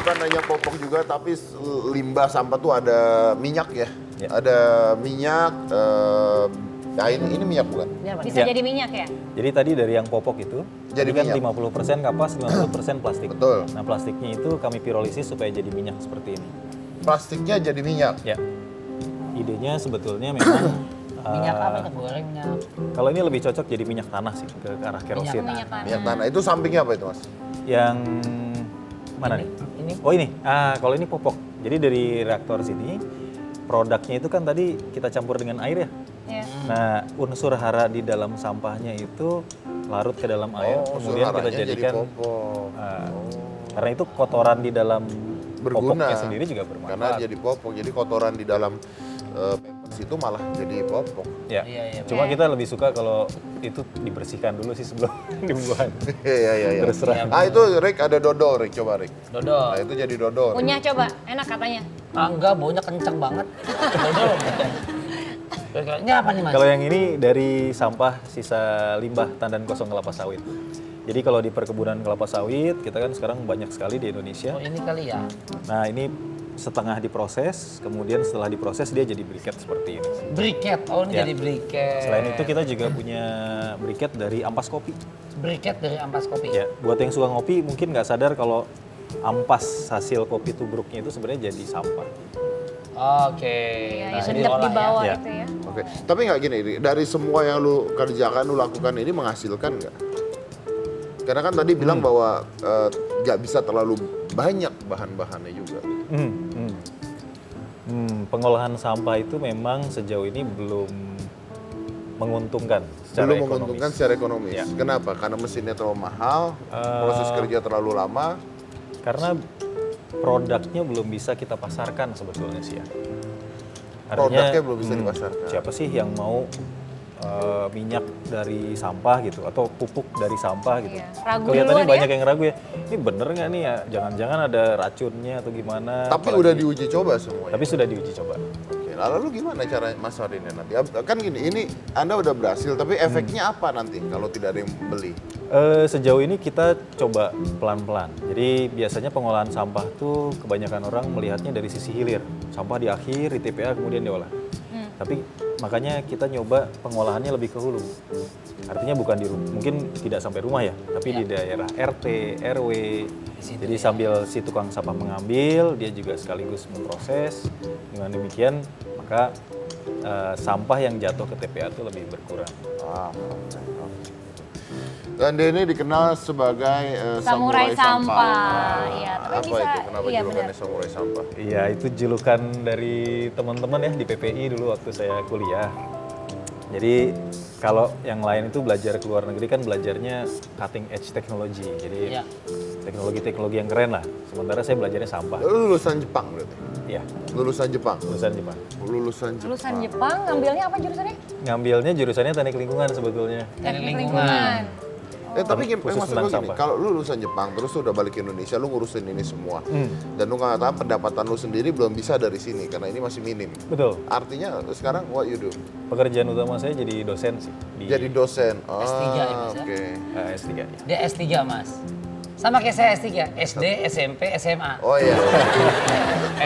bukan hanya popok juga, tapi limbah sampah tuh ada minyak ya. Ya. Ada minyak, nah ini minyak bukan? Bisa Ya. jadi minyak ya? Jadi tadi dari yang popok itu, Jadi kan minyak. 50% kapas, 50% plastik. Betul. Nah plastiknya itu kami pirolisis supaya jadi minyak seperti ini. Plastiknya jadi minyak. Ya. Idenya sebetulnya memang Minyak apa? Minyak goreng, minyak. kalau ini lebih cocok jadi minyak tanah sih ke arah kerosin. Minyak tanah. Minyak tanah. Itu sampingnya apa itu mas? Yang mana nih? Ini. Oh ini. Kalau ini popok. Jadi dari reaktor sini produknya itu kan tadi kita campur dengan air ya. Ya. Nah, unsur hara di dalam sampahnya itu larut ke dalam air, kemudian kita suaranya jadi jadikan popok. karena itu kotoran di dalam Berguna. popoknya sendiri juga Karena bermanfaat. jadi popok. Jadi kotoran di dalam pampers itu malah jadi popok. Ya. Iya, Cuma kita lebih suka kalau itu dibersihkan dulu sih sebelum dibuat. Iya. Terserah. Ah itu Rick ada dodol Rick, coba Rick. Dodol. Nah itu jadi dodol. Punya coba, enak katanya. Enggak, baunya kencang banget. Dodol. Ini apa nih mas? Kalau yang ini dari sampah sisa limbah tandan kosong kelapa sawit. Jadi kalau di perkebunan kelapa sawit, kita kan sekarang banyak sekali di Indonesia. Oh ini kali ya. Nah ini setengah diproses, kemudian setelah diproses dia jadi briket seperti ini. Briket, oh ini Ya. jadi briket. Selain itu kita juga punya briket dari ampas kopi. Briket dari ampas kopi. Ya, buat yang suka ngopi mungkin nggak sadar kalau ampas hasil kopi tubruknya itu sebenarnya jadi sampah. Oke. Iya, Nah, sedap diolah di bawah ya. itu ya. Oke. Tapi nggak gini Rick, dari semua yang lu kerjakan, lu lakukan ini menghasilkan nggak? Karena kan tadi bilang bahwa nggak bisa terlalu banyak bahan-bahannya juga. Pengolahan sampah itu memang sejauh ini belum menguntungkan secara Belum ekonomis. menguntungkan secara ekonomis. Ya. Kenapa? Karena mesinnya terlalu mahal, proses kerja terlalu lama. Karena produknya belum bisa kita pasarkan sebetulnya sih ya. Produknya belum bisa dipasarkan. Siapa sih yang mau minyak dari sampah gitu atau pupuk dari sampah gitu? Iya. Ragu Kelihatannya duluan ya. banyak yang ragu ya. Ini bener nggak nih ya? Jangan-jangan ada racunnya atau gimana? Tapi Apalagi- udah diuji coba semuanya. Tapi sudah diuji coba. Oke, lalu gimana cara masarinnya nanti? Kan gini, ini Anda udah berhasil, tapi efeknya apa nanti kalau tidak ada yang beli? Sejauh ini kita coba pelan-pelan. Jadi biasanya pengolahan sampah tuh kebanyakan orang melihatnya dari sisi hilir. Sampah di akhir, di TPA kemudian diolah. Tapi makanya kita nyoba pengolahannya lebih ke hulu. Artinya bukan di rumah, mungkin tidak sampai rumah ya, tapi di daerah RT, RW. Jadi sambil si tukang sampah mengambil, dia juga sekaligus memproses. Dengan demikian, maka sampah yang jatuh ke TPA itu lebih berkurang. Dan dia ini dikenal sebagai Samurai sampah. Iya, tapi Apa bisa. itu? Kenapa Iya, julukannya benar. samurai sampah? Iya, itu julukan dari teman-teman ya di PPI dulu waktu saya kuliah. Jadi kalau yang lain itu belajar ke luar negeri kan belajarnya cutting edge technology. Jadi Iya. teknologi-teknologi yang keren lah. Sementara saya belajarnya sampah. Lu lulusan Jepang berarti? Iya, Lulusan Jepang? lulusan Jepang. Lulusan Jepang. Lulusan Jepang, ngambilnya apa jurusannya? Ngambilnya jurusannya teknik lingkungan sebetulnya. Teknik lingkungan. Tapi Khusus maksud tentang gue gini, sampah. kalau lu lulusan Jepang, terus lu udah balik ke Indonesia, lu ngurusin ini semua. Dan lu nggak tahu pendapatan lu sendiri belum bisa dari sini, karena ini masih minim. Betul. Artinya sekarang what you do? Pekerjaan utama saya jadi dosen sih di Jadi dosen. S3 ya, Mas, ya? Oke. S3 ya. Dia S3 mas. Sama kayak saya S3, SD, SMP, SMA. Oh iya.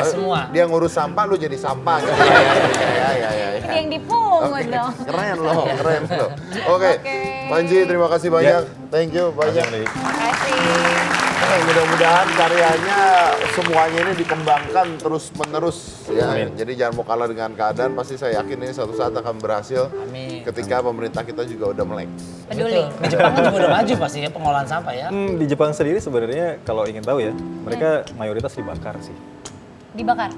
S semua. Dia ngurus sampah, lu jadi sampah gitu. Ya. Ini yang dipungut dong. Keren loh, keren loh. Oke. Oke. Panji, terima kasih banyak. Thank you banyak. Terima kasih. Mudah-mudahan karyanya semuanya ini dikembangkan terus-menerus ya. Amin. Jadi jangan mau kalah dengan keadaan, pasti saya yakin ini suatu saat akan berhasil. Amin. Ketika pemerintah kita juga udah melek. Peduli. Betul. Di Jepang kan juga udah maju pasti ya pengolahan sampah ya. Di Jepang sendiri sebenarnya kalau ingin tahu ya, mereka mayoritas dibakar sih. Dibakar.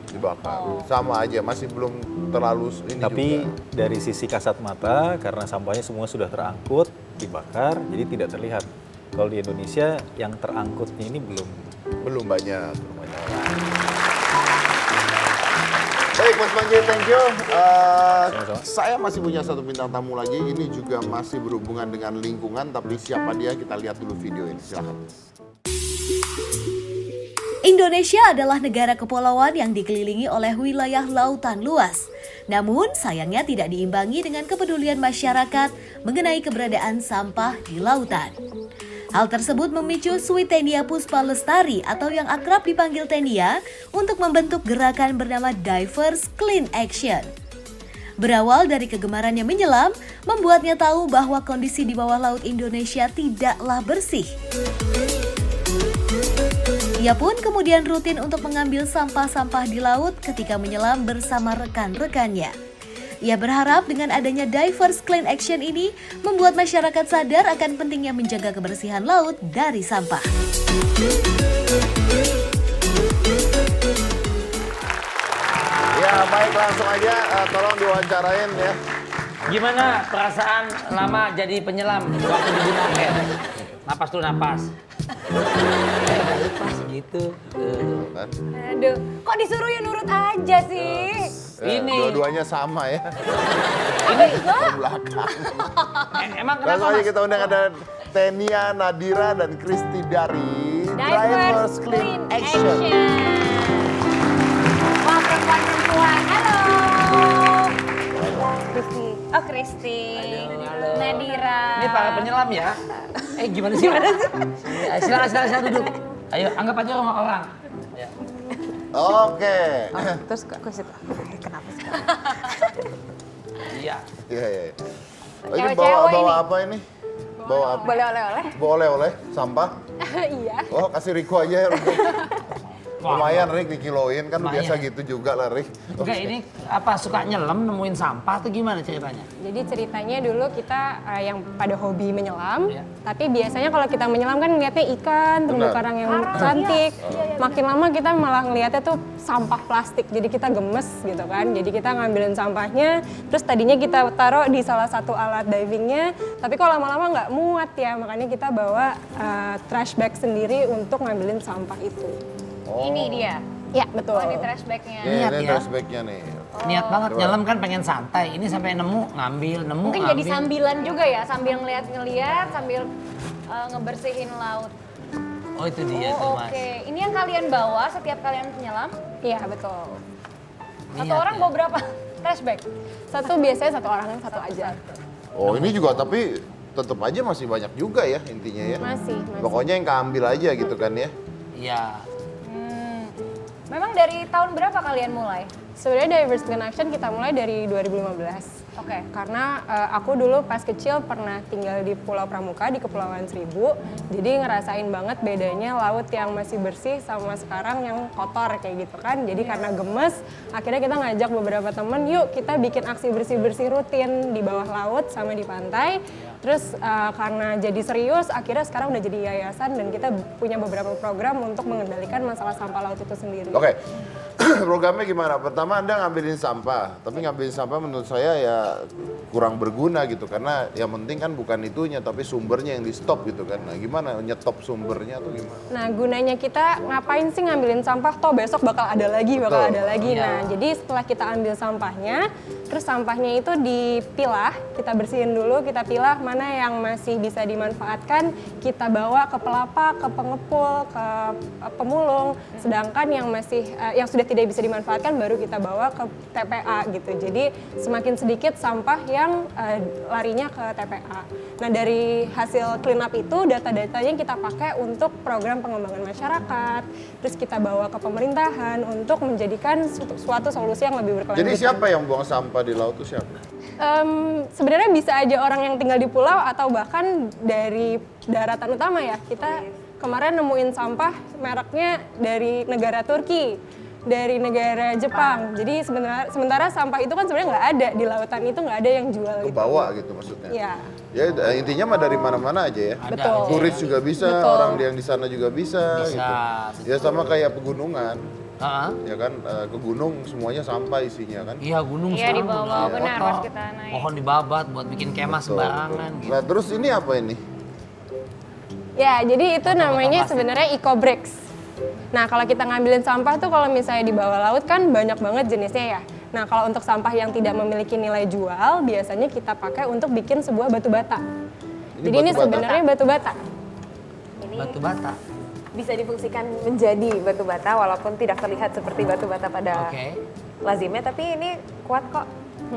Dibakar. Sama aja, masih belum terlalu ini Tapi juga. dari sisi kasat mata, karena sampahnya semua sudah terangkut, dibakar, jadi tidak terlihat. Kalau di Indonesia, yang terangkutnya ini Belum banyak. Baik Mas Panji, thank you. Sama-sama. Saya masih punya satu bintang tamu lagi. Ini juga masih berhubungan dengan lingkungan, tapi siapa dia? Kita lihat dulu video ini. Silahkan. Indonesia adalah negara kepulauan yang dikelilingi oleh wilayah lautan luas. Namun, sayangnya tidak diimbangi dengan kepedulian masyarakat mengenai keberadaan sampah di lautan. Hal tersebut memicu Switenia Puspa Lestari atau yang akrab dipanggil Tenia untuk membentuk gerakan bernama Divers Clean Action. Berawal dari kegemarannya menyelam, membuatnya tahu bahwa kondisi di bawah laut Indonesia tidaklah bersih. Ia pun kemudian rutin untuk mengambil sampah-sampah di laut ketika menyelam bersama rekan-rekannya. Ia berharap dengan adanya Divers Clean Action ini membuat masyarakat sadar akan pentingnya menjaga kebersihan laut dari sampah. Ya baik, langsung aja tolong diwawancarain ya. Gimana perasaan lama jadi penyelam waktu di Bunaken? Napas dulu, napas. Pas gitu. Kan? Aduh, kok disuruh ya nurut aja sih? Ini. Dua-duanya sama ya. Ini enggak. Belakang. Emang kenapa Langsung aja Mas? kita undang ada Tenia, Nadira, dan Kristi dari Divers Clean Action. Wah, perempuan-perempuan. Halo. Kristi. Oh, Kristi. Halo. Nadira. Ini para penyelam ya. Gimana sih? Silakan duduk. Ayo, anggap aja orang. Ya. Oke. Terus aku situ, kenapa sih? Iya. Iya, iya. Oh, ini Cewek-cewek bawa ini. apa ini? Bawa apa? Boleh oleh-oleh? Bawa oleh-oleh, sampah. Iya. Oh, kasih Riko aja ya. Lumayan Rik dikiloin kan Lumayan. biasa gitu juga lah Rik. Enggak, ini apa suka nyelam nemuin sampah atau gimana ceritanya? Jadi ceritanya dulu kita yang pada hobi menyelam, Iya. tapi biasanya kalau kita menyelam kan ngeliatnya ikan, terumbu Benar. karang yang cantik. Makin lama kita malah ngeliatnya tuh sampah plastik, jadi kita gemes gitu kan. Jadi kita ngambilin sampahnya, terus tadinya kita taruh di salah satu alat divingnya, tapi kok lama-lama nggak muat ya, makanya kita bawa trash bag sendiri untuk ngambilin sampah itu. Ini dia. Ya betul. Oh, ini trash bag-nya. Niat Ini ya. trash bag-nya nih. Niat banget Coba. nyelam kan pengen santai. Ini sampai nemu, ngambil, nemu, Mungkin ngambil. jadi sambilan juga ya, sambil ngeliat-ngeliat, sambil ngebersihin laut. Oh itu dia tuh Oh, Mas. oke. Ini yang kalian bawa setiap kalian menyelam? Iya betul. Satu Niat orang ya. bawa berapa trash bag? Satu biasanya satu orang satu aja. Oh, ini juga tapi tetap aja masih banyak juga ya intinya ya. Masih. Pokoknya yang keambil aja gitu kan ya. Iya. Memang dari tahun berapa kalian mulai? Sebenarnya Divers Clean Action kita mulai dari 2015. Oke. Karena aku dulu pas kecil pernah tinggal di Pulau Pramuka di Kepulauan Seribu. Jadi ngerasain banget bedanya laut yang masih bersih sama sekarang yang kotor kayak gitu kan. Jadi karena gemes, akhirnya kita ngajak beberapa temen, yuk kita bikin aksi bersih-bersih rutin di bawah laut sama di pantai. Terus karena jadi serius, akhirnya sekarang udah jadi yayasan dan kita punya beberapa program untuk mengendalikan masalah sampah laut itu sendiri. Oke. Programnya gimana? Pertama Anda ngambilin sampah, tapi ngambilin sampah menurut saya ya kurang berguna gitu karena yang penting kan bukan itunya tapi sumbernya yang di stop gitu kan. Nah, gimana nyetop sumbernya atau gimana? Nah, gunanya kita ngapain sih ngambilin sampah? Toh besok bakal ada lagi, Betul. Iya. Nah, jadi setelah kita ambil sampahnya, terus sampahnya itu dipilah, kita bersihin dulu, kita pilah mana yang masih bisa dimanfaatkan, kita bawa ke pelapa, ke pengepul, ke pemulung. Sedangkan yang masih yang sudah tidak bisa dimanfaatkan baru kita bawa ke TPA gitu. Jadi semakin sedikit sampah yang larinya ke TPA. Nah, dari hasil clean up itu data-datanya kita pakai untuk program pengembangan masyarakat. Terus kita bawa ke pemerintahan untuk menjadikan suatu solusi yang lebih berkelanjutan. Jadi siapa yang buang sampah di laut itu siapa? Sebenarnya bisa aja orang yang tinggal di pulau atau bahkan dari daratan utama ya. Kita kemarin nemuin sampah mereknya dari negara Turki, dari negara Jepang. Jadi sementara sampah itu kan sebenarnya nggak ada di lautan, itu nggak ada yang jual Ke gitu. bawah gitu maksudnya. Iya, Ya intinya mah dari mana-mana aja ya. Ada betul. aja. Turis juga bisa, Betul. orang yang di sana juga bisa, Bisa, gitu. Ya sama kayak pegunungan, Heeh. ya kan ke gunung semuanya sampah isinya kan. Iya gunung Iya, sekarang di bawah, udah benar, kotor. pas kita naik. Pohon dibabat buat bikin kemah Betul, sembarangan betul. gitu. Nah terus ini apa ini? Ya, jadi itu namanya plastik. sebenarnya eco bricks. Nah, kalau kita ngambilin sampah tuh kalau misalnya di bawah laut kan banyak banget jenisnya ya. Nah, kalau untuk sampah yang tidak memiliki nilai jual, biasanya kita pakai untuk bikin sebuah batu bata. Jadi ini batu bata? sebenarnya batu bata. Ini Batu bata. bisa difungsikan menjadi batu bata walaupun tidak terlihat seperti batu bata pada Oke. lazimnya, tapi ini kuat kok.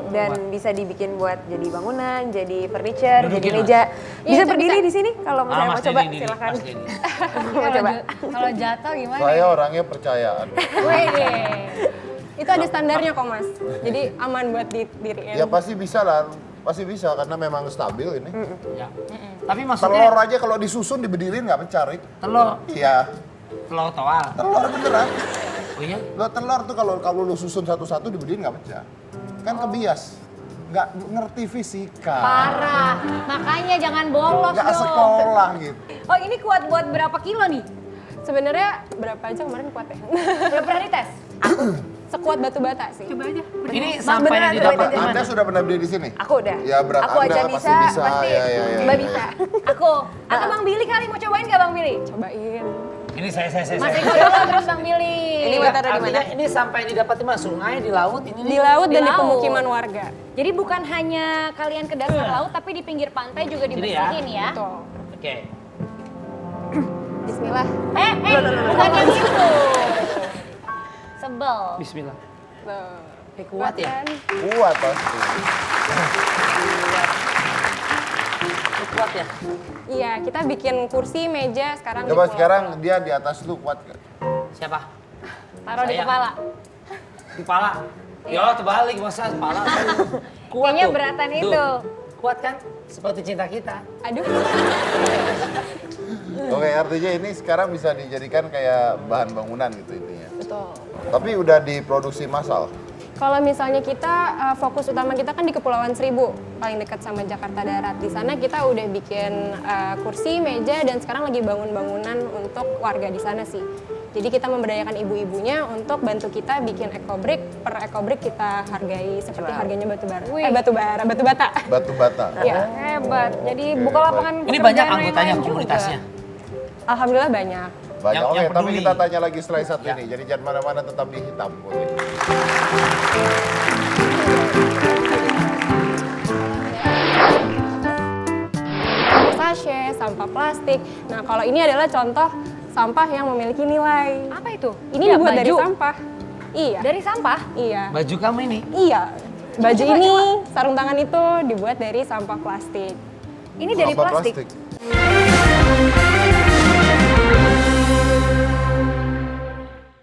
dan bisa dibikin buat jadi bangunan, jadi furniture, Dudukin, jadi Mas. meja. Bisa itu berdiri bisa. di sini kalau misalnya mau Mas coba Denny, silakan. Mas Denny. Mau coba. Kalau jatuh gimana? Saya orangnya percayaan. Wede. Itu ada standarnya kok Mas. Jadi aman buat didiriin. Ya pasti bisa lah, pasti bisa karena memang stabil ini. Ya. Tapi maksudnya Telur aja kalau disusun dibedirin nggak pecah, Rik. telur Iya, toal. telur beneran. Oh iya? Lo telur tuh kalau lu susun satu-satu dibedirin nggak pecah. Kan kebias. Nggak ngerti fisika. Parah. Makanya jangan bolos Nggak dong. sekolah gitu. Oh ini kuat buat berapa kilo nih? Sebenarnya berapa aja kemarin kuat ya? Udah pernah dites? Sekuat batu bata sih. Coba aja. Ini sampai beneran, yang didapat beneran. di mana? Anda sudah pernah berdiri di sini? Aku udah. Ya berat Aku Anda aja pasti bisa, bisa. pasti Ya, ya, ya. Mbak bisa. Aku. Atau Bang Billy kali mau cobain nggak Bang Billy? Cobain. Ini saya. Mas Riko dulu terus Bang Billy. Ini buat taruh di mana? Artinya ini sampai didapat di mana? Sungai, di laut, ini Di laut Di dan di laut. pemukiman warga. Jadi bukan hanya kalian ke dasar laut tapi di pinggir pantai juga Gini ya. dibersihin ya. Betul. Oke. Bismillah. Bukan yang itu. Sebel. Bismillah. Tuh. Kuat ya? Kan? Kuat pasti. Ini kuat ya? Iya, kita bikin kursi, meja sekarang Coba di pulau. sekarang dia di atas lu kuat gak? Siapa? Taruh di Saya. kepala. Kepala. Ya terbalik masa kepala. Kuat Kayaknya tuh. beratan Tuh. itu. Kuat kan? Seperti cinta kita. Aduh. Oke, artinya ini sekarang bisa dijadikan kayak bahan bangunan gitu intinya. Betul. Tapi udah diproduksi massal. Kalau misalnya kita fokus utama kita kan di Kepulauan Seribu, paling dekat sama Jakarta Darat. Di sana kita udah bikin kursi, meja, dan sekarang lagi bangun bangunan untuk warga di sana sih. Jadi kita memberdayakan ibu-ibunya untuk bantu kita bikin ekobrik. Per ekobrik kita hargai seperti harganya batu bara. Wih. Batu bata. Batu bata. Iya. Hebat. Jadi buka lapangan Ini pekerjaan banyak yang anggotanya lain juga. komunitasnya. Alhamdulillah banyak. Banyak. Yang Oke, tapi peduli. kita tanya lagi setelah yang satu Ya. ini. Jadi jangan mana-mana, tetap di hitam. Oke. Sachet, sampah plastik. Nah, kalau ini adalah contoh sampah yang memiliki nilai. Apa itu? Ini Ya, dibuat dari baju. sampah. Iya. Dari sampah? Iya. Baju kamu ini. Iya. Baju Coba, ini, sarung tangan itu dibuat dari sampah plastik. Ini dari Sampah plastik. plastik.